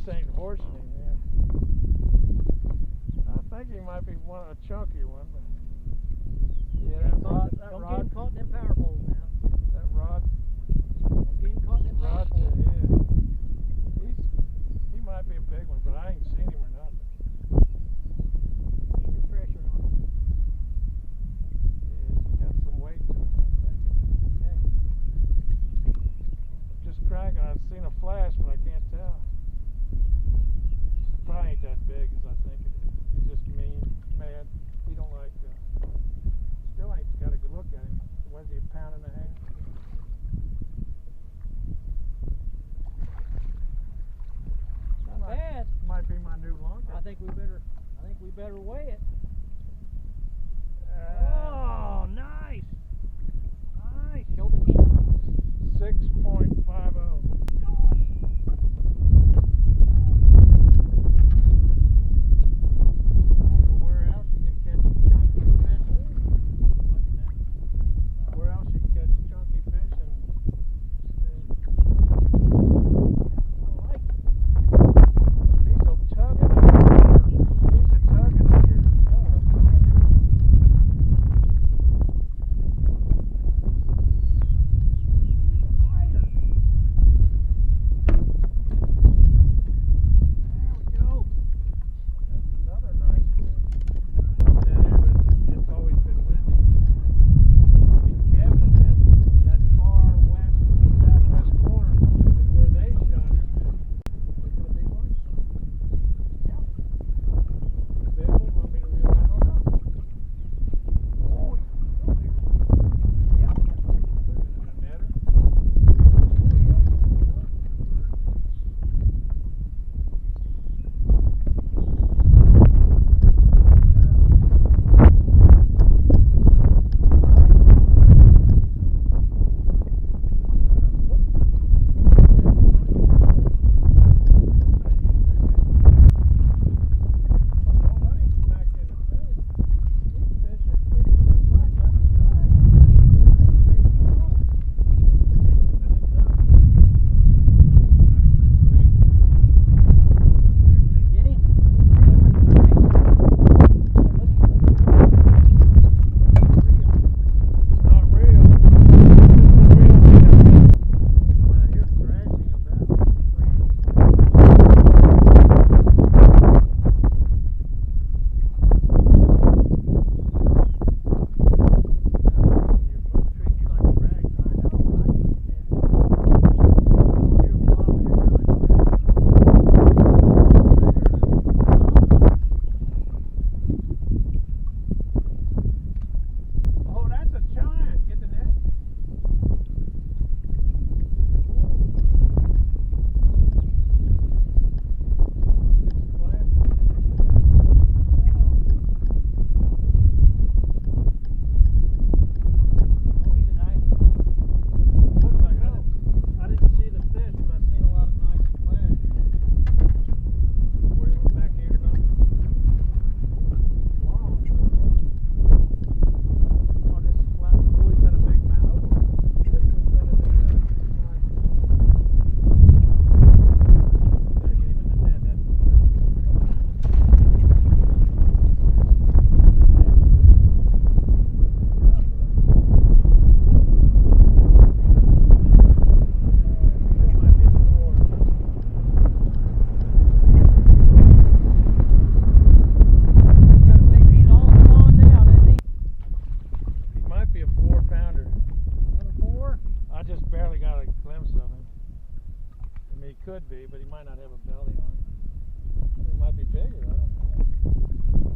just ain't horsing him, man. I think he might be a chunky one, but yeah, that rod. Don't get him caught in them power poles now. That rod. Don't get him caught in them power poles. He might be a big one, but I ain't seen him or nothing. Keep the pressure on him. Yeah, he's got some weight to him, I think. Okay. Just cracking. I've seen a flash, but I can't tell. Probably ain't that big as I think it is. He's just mean, mad. He don't like. Still ain't got a good look at him. Was he a pound and a half? Not bad. Might be my new lunker. I think we better weigh it. Oh, nice. Nice. Show the camera. 6.50. Could be, but he might not have a belly on it. It might be bigger, I don't know.